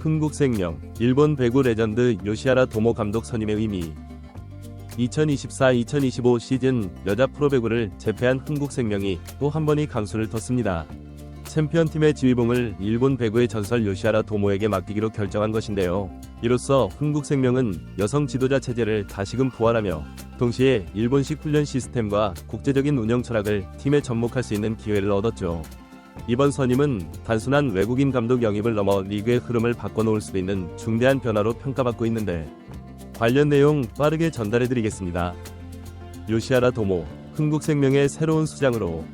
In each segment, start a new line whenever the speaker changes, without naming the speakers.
흥국생명, 일본 배구 레전드 요시하라 도모 감독 선임의 의미. 2024-2025 시즌 여자 프로배구를 제패한 흥국생명이 또 한 번의 강수를 뒀습니다. 챔피언팀의 지휘봉을 일본 배구의 전설 요시하라 도모에게 맡기기로 결정한 것인데요. 이로써 흥국생명은 여성 지도자 체제를 다시금 부활하며 동시에 일본식 훈련 시스템과 국제적인 운영 철학을 팀에 접목할 수 있는 기회를 얻었죠. 이번 선임은 단순한 외국인 감독 영입을 넘어 리그의 흐름을 바꿔놓을 수도 있는 중대한 변화로 평가받고 있는데, 관련 내용 빠르게 전달해드리겠습니다. 요시하라 도모, 흥국생명의 새로운 수장으로.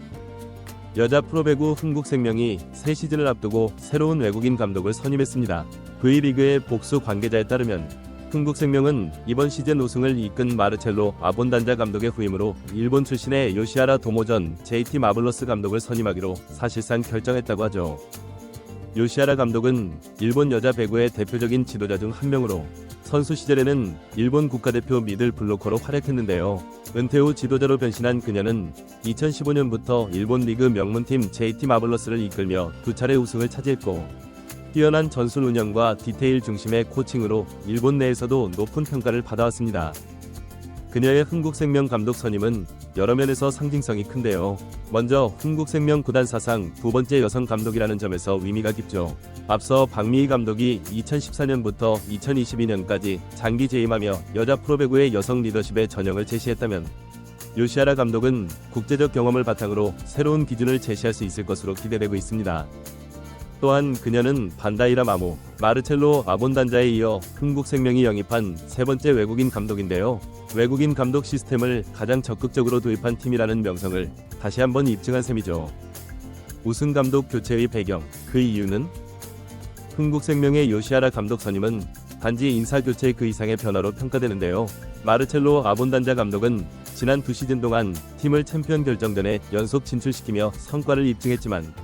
여자 프로배구 흥국생명이 새 시즌을 앞두고 새로운 외국인 감독을 선임했습니다. V리그의 복수 관계자에 따르면 흥국생명은 이번 시즌 우승을 이끈 마르첼로 아본단자 감독의 후임으로 일본 출신의 요시하라 도모 전 JT 마블러스 감독을 선임하기로 사실상 결정했다고 하죠. 요시하라 감독은 일본 여자 배구의 대표적인 지도자 중 한 명으로 선수 시절에는 일본 국가대표 미들 블로커로 활약했는데요. 은퇴 후 지도자로 변신한 그녀는 2015년부터 일본 리그 명문팀 JT 마블러스를 이끌며 두 차례 우승을 차지했고, 뛰어난 전술 운영과 디테일 중심의 코칭으로 일본 내에서도 높은 평가를 받아왔습니다. 그녀의 흥국생명 감독 선임은 여러 면에서 상징성이 큰데요. 먼저 흥국생명 구단 사상 두 번째 여성 감독이라는 점에서 의미가 깊죠. 앞서 박미희 감독이 2014년부터 2022년까지 장기 재임하며 여자 프로배구의 여성 리더십의 전형을 제시했다면, 요시하라 감독은 국제적 경험을 바탕으로 새로운 기준을 제시할 수 있을 것으로 기대되고 있습니다. 또한 그녀는 반다이라 마모, 마르첼로 아본단자에 이어 흥국생명이 영입한 세 번째 외국인 감독인데요. 외국인 감독 시스템을 가장 적극적으로 도입한 팀이라는 명성을 다시 한번 입증한 셈이죠. 우승 감독 교체의 배경, 그 이유는? 흥국생명의 요시하라 감독 선임은 단지 인사 교체 그 이상의 변화로 평가되는데요. 마르첼로 아본단자 감독은 지난 두 시즌 동안 팀을 챔피언 결정전에 연속 진출시키며 성과를 입증했지만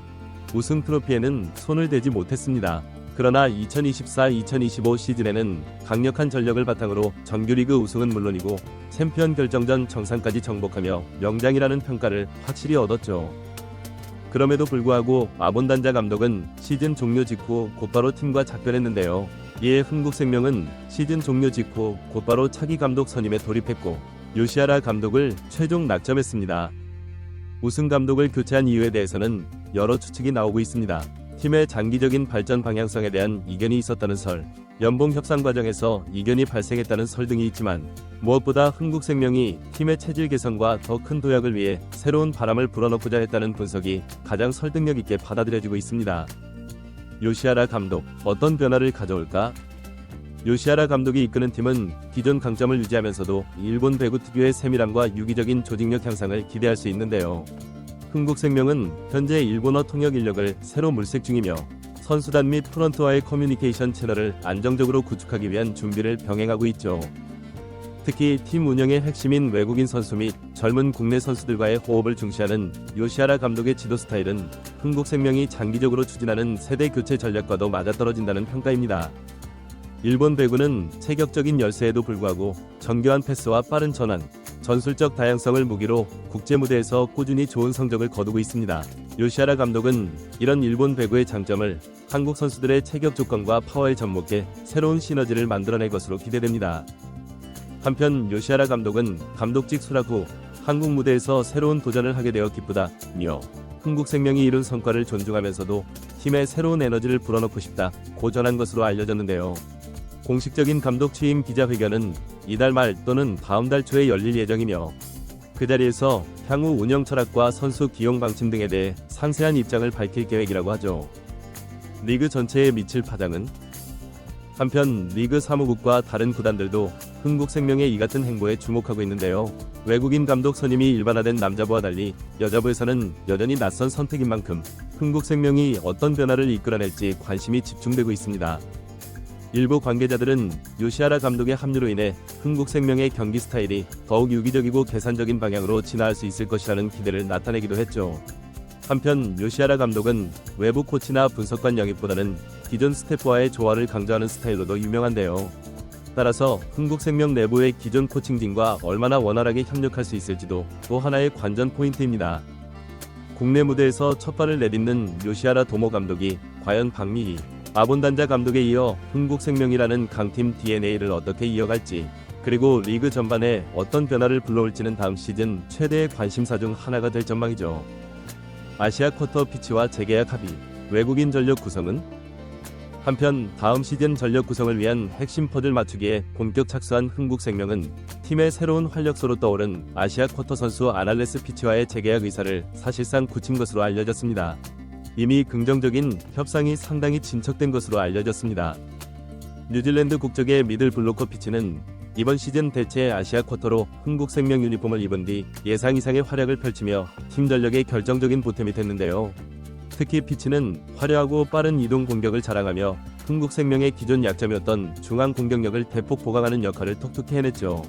우승 트로피에는 손을 대지 못했습니다. 그러나 2024-2025 시즌에는 강력한 전력을 바탕으로 정규리그 우승은 물론이고 챔피언 결정전 정상까지 정복하며 명장이라는 평가를 확실히 얻었죠. 그럼에도 불구하고 아본단자 감독은 시즌 종료 직후 곧바로 팀과 작별했는데요. 이에 흥국생명은 시즌 종료 직후 곧바로 차기 감독 선임에 돌입했고, 요시하라 감독을 최종 낙점했습니다. 우승 감독을 교체한 이유에 대해서는 여러 추측이 나오고 있습니다. 팀의 장기적인 발전 방향성에 대한 이견이 있었다는 설, 연봉 협상 과정에서 이견이 발생했다는 설 등이 있지만, 무엇보다 흥국생명이 팀의 체질 개선과 더 큰 도약을 위해 새로운 바람을 불어넣고자 했다는 분석이 가장 설득력 있게 받아들여지고 있습니다. 요시하라 감독, 어떤 변화를 가져올까? 요시하라 감독이 이끄는 팀은 기존 강점을 유지하면서도 일본 배구 특유의 세밀함과 유기적인 조직력 향상을 기대할 수 있는데요. 흥국생명은 현재 일본어 통역 인력을 새로 물색 중이며 선수단 및 프런트와의 커뮤니케이션 채널을 안정적으로 구축하기 위한 준비를 병행하고 있죠. 특히 팀 운영의 핵심인 외국인 선수 및 젊은 국내 선수들과의 호흡을 중시하는 요시하라 감독의 지도 스타일은 흥국생명이 장기적으로 추진하는 세대 교체 전략과도 맞아떨어진다는 평가입니다. 일본 배구는 체격적인 열세에도 불구하고 정교한 패스와 빠른 전환, 전술적 다양성을 무기로 국제 무대에서 꾸준히 좋은 성적을 거두고 있습니다. 요시하라 감독은 이런 일본 배구의 장점을 한국 선수들의 체격 조건과 파워에 접목해 새로운 시너지를 만들어낼 것으로 기대됩니다. 한편 요시하라 감독은 감독직 수락 후 한국 무대에서 새로운 도전을 하게 되어 기쁘다며 흥국생명이 이룬 성과를 존중하면서도 팀에 새로운 에너지를 불어넣고 싶다고 전한 것으로 알려졌는데요. 공식적인 감독 취임 기자회견은 이달 말 또는 다음 달 초에 열릴 예정이며, 그 자리에서 향후 운영 철학과 선수 기용 방침 등에 대해 상세한 입장을 밝힐 계획이라고 하죠. 리그 전체에 미칠 파장은? 한편 리그 사무국과 다른 구단들도 흥국생명의 이 같은 행보에 주목하고 있는데요. 외국인 감독 선임이 일반화된 남자부와 달리 여자부에서는 여전히 낯선 선택인 만큼 흥국생명이 어떤 변화를 이끌어낼지 관심이 집중되고 있습니다. 일부 관계자들은 요시하라 감독의 합류로 인해 흥국생명의 경기 스타일이 더욱 유기적이고 계산적인 방향으로 진화할 수 있을 것이라는 기대를 나타내기도 했죠. 한편 요시하라 감독은 외부 코치나 분석관 영입보다는 기존 스태프와의 조화를 강조하는 스타일로도 유명한데요. 따라서 흥국생명 내부의 기존 코칭진과 얼마나 원활하게 협력할 수 있을지도 또 하나의 관전 포인트입니다. 국내 무대에서 첫 발을 내딛는 요시하라 도모 감독이 과연 박미희, 아본단자 감독에 이어 흥국생명이라는 강팀 DNA를 어떻게 이어갈지, 그리고 리그 전반에 어떤 변화를 불러올지는 다음 시즌 최대의 관심사 중 하나가 될 전망이죠. 아시아 쿼터 피치와 재계약 합의, 외국인 전력 구성은? 한편 다음 시즌 전력 구성을 위한 핵심 퍼즐 맞추기에 본격 착수한 흥국생명은 팀의 새로운 활력소로 떠오른 아시아 쿼터 선수 아날레스 피치와의 재계약 의사를 사실상 굳힌 것으로 알려졌습니다. 이미 긍정적인 협상이 상당히 진척된 것으로 알려졌습니다. 뉴질랜드 국적의 미들 블로커 피치는 이번 시즌 대체 아시아 쿼터로 흥국생명 유니폼을 입은 뒤 예상 이상의 활약을 펼치며 팀 전력의 결정적인 보탬이 됐는데요. 특히 피치는 화려하고 빠른 이동 공격을 자랑하며 흥국생명의 기존 약점이었던 중앙 공격력을 대폭 보강하는 역할을 톡톡히 해냈죠.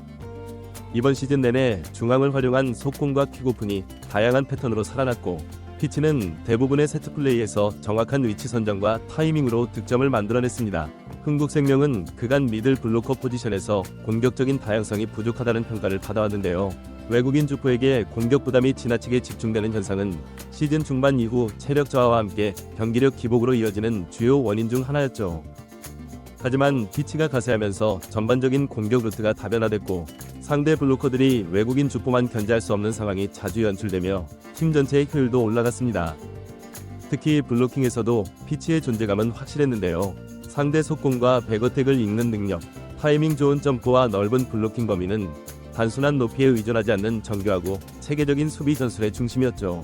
이번 시즌 내내 중앙을 활용한 속공과 킥오픈이 다양한 패턴으로 살아났고, 피치는 대부분의 세트플레이에서 정확한 위치 선정과 타이밍으로 득점을 만들어냈습니다. 흥국생명은 그간 미들 블로커 포지션에서 공격적인 다양성이 부족하다는 평가를 받아왔는데요. 외국인 주포에게 공격 부담이 지나치게 집중되는 현상은 시즌 중반 이후 체력 저하와 함께 경기력 기복으로 이어지는 주요 원인 중 하나였죠. 하지만 피치가 가세하면서 전반적인 공격 루트가 다변화됐고, 상대 블로커들이 외국인 주포만 견제할 수 없는 상황이 자주 연출되며 팀 전체의 효율도 올라갔습니다. 특히 블로킹에서도 피치의 존재감은 확실했는데요. 상대 속공과 백어택을 읽는 능력, 타이밍 좋은 점프와 넓은 블로킹 범위는 단순한 높이에 의존하지 않는 정교하고 체계적인 수비 전술의 중심이었죠.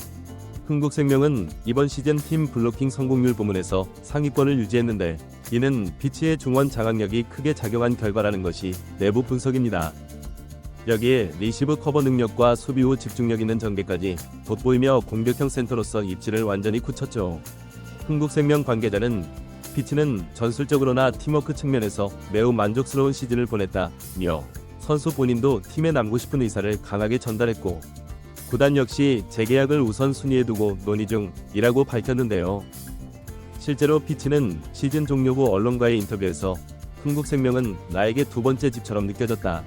흥국생명은 이번 시즌 팀 블로킹 성공률 부문에서 상위권을 유지했는데, 이는 피치의 중원 장악력이 크게 작용한 결과라는 것이 내부 분석입니다. 여기에 리시브 커버 능력과 수비 후 집중력 있는 전개까지 돋보이며 공격형 센터로서 입지를 완전히 굳혔죠. 흥국생명 관계자는 피치는 전술적으로나 팀워크 측면에서 매우 만족스러운 시즌을 보냈다며 선수 본인도 팀에 남고 싶은 의사를 강하게 전달했고, 구단 역시 재계약을 우선 순위에 두고 논의 중이라고 밝혔는데요. 실제로 피치는 시즌 종료 후 언론과의 인터뷰에서 흥국생명은 나에게 두 번째 집처럼 느껴졌다.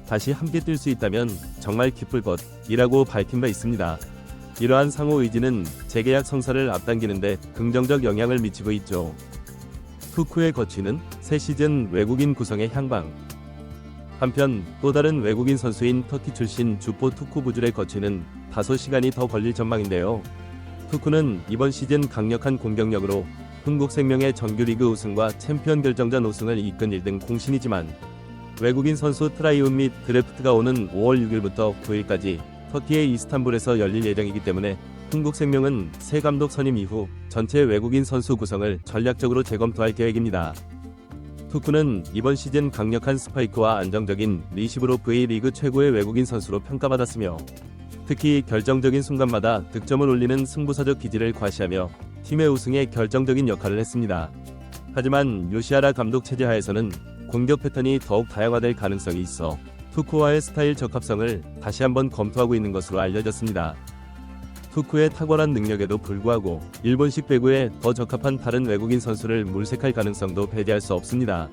다시 함께 뛸 수 있다면 정말 기쁠 것이라고 밝힌 바 있습니다. 이러한 상호 의지는 재계약 성사를 앞당기는데 긍정적 영향을 미치고 있죠. 투쿠의 거취는 새 시즌 외국인 구성의 향방. 한편 또 다른 외국인 선수인 터키 출신 주포 투쿠 부줄의 거취는 다소 시간이 더 걸릴 전망인데요. 투쿠는 이번 시즌 강력한 공격력으로 흥국생명의 정규리그 우승과 챔피언 결정전 우승을 이끈 1등 공신이지만, 외국인 선수 트라이온 및 드래프트가 오는 5월 6일부터 9일까지 터키의 이스탄불에서 열릴 예정이기 때문에 흥국생명은 새 감독 선임 이후 전체 외국인 선수 구성을 전략적으로 재검토할 계획입니다. 투쿠는 이번 시즌 강력한 스파이크와 안정적인 리시브로 V리그 최고의 외국인 선수로 평가받았으며, 특히 결정적인 순간마다 득점을 올리는 승부사적 기질을 과시하며 팀의 우승에 결정적인 역할을 했습니다. 하지만 요시하라 감독 체제 하에서는 공격 패턴이 더욱 다양화될 가능성이 있어 투쿠와의 스타일 적합성을 다시 한번 검토하고 있는 것으로 알려졌습니다. 투쿠의 탁월한 능력에도 불구하고 일본식 배구에 더 적합한 다른 외국인 선수를 물색할 가능성도 배제할 수 없습니다.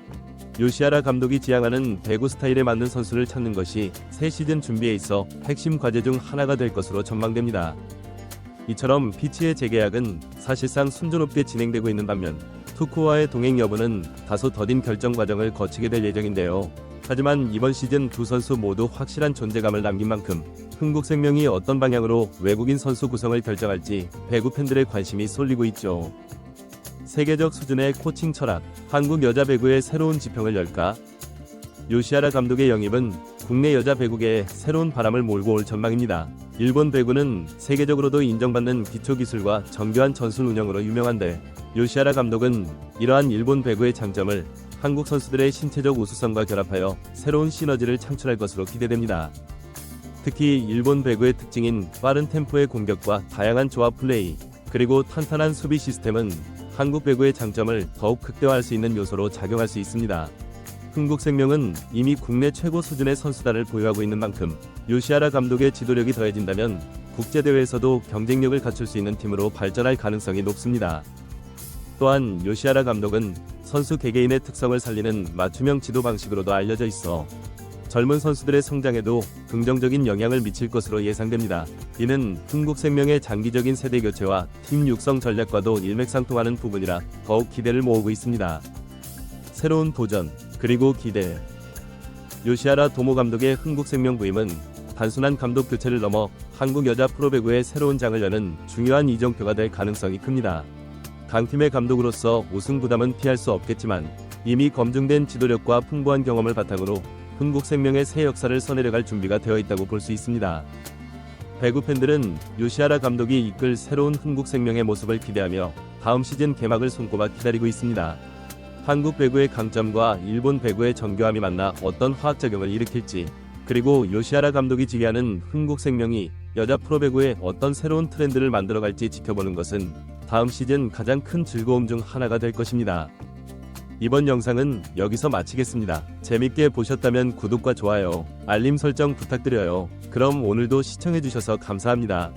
요시하라 감독이 지향하는 배구 스타일에 맞는 선수를 찾는 것이 새 시즌 준비에 있어 핵심 과제 중 하나가 될 것으로 전망됩니다. 이처럼 피치의 재계약은 사실상 순조롭게 진행되고 있는 반면, 투쿠와의 동행 여부는 다소 더딘 결정 과정을 거치게 될 예정인데요. 하지만 이번 시즌 두 선수 모두 확실한 존재감을 남긴 만큼 흥국생명이 어떤 방향으로 외국인 선수 구성을 결정할지 배구 팬들의 관심이 쏠리고 있죠. 세계적 수준의 코칭 철학, 한국 여자 배구의 새로운 지평을 열까? 요시하라 감독의 영입은 국내 여자 배구계에 새로운 바람을 몰고 올 전망입니다. 일본 배구는 세계적으로도 인정받는 기초기술과 정교한 전술 운영으로 유명한데, 요시하라 감독은 이러한 일본 배구의 장점을 한국 선수들의 신체적 우수성과 결합하여 새로운 시너지를 창출할 것으로 기대됩니다. 특히 일본 배구의 특징인 빠른 템포의 공격과 다양한 조합 플레이, 그리고 탄탄한 수비 시스템은 한국 배구의 장점을 더욱 극대화할 수 있는 요소로 작용할 수 있습니다. 흥국생명은 이미 국내 최고 수준의 선수단을 보유하고 있는 만큼 요시하라 감독의 지도력이 더해진다면 국제대회에서도 경쟁력을 갖출 수 있는 팀으로 발전할 가능성이 높습니다. 또한 요시하라 감독은 선수 개개인의 특성을 살리는 맞춤형 지도 방식으로도 알려져 있어 젊은 선수들의 성장에도 긍정적인 영향을 미칠 것으로 예상됩니다. 이는 흥국생명의 장기적인 세대 교체와 팀 육성 전략과도 일맥상통하는 부분이라 더욱 기대를 모으고 있습니다. 새로운 도전, 그리고 기대. 요시하라 도모 감독의 흥국생명 부임은 단순한 감독 교체를 넘어 한국 여자 프로배구의 새로운 장을 여는 중요한 이정표가 될 가능성이 큽니다. 강팀의 감독으로서 우승 부담은 피할 수 없겠지만 이미 검증된 지도력과 풍부한 경험을 바탕으로 흥국생명의 새 역사를 써내려갈 준비가 되어 있다고 볼 수 있습니다. 배구 팬들은 요시하라 감독이 이끌 새로운 흥국생명의 모습을 기대하며 다음 시즌 개막을 손꼽아 기다리고 있습니다. 한국 배구의 강점과 일본 배구의 정교함이 만나 어떤 화학작용을 일으킬지, 그리고 요시하라 감독이 지휘하는 흥국생명이 여자 프로배구에 어떤 새로운 트렌드를 만들어갈지 지켜보는 것은 다음 시즌 가장 큰 즐거움 중 하나가 될 것입니다. 이번 영상은 여기서 마치겠습니다. 재밌게 보셨다면 구독과 좋아요, 알림 설정 부탁드려요. 그럼 오늘도 시청해주셔서 감사합니다.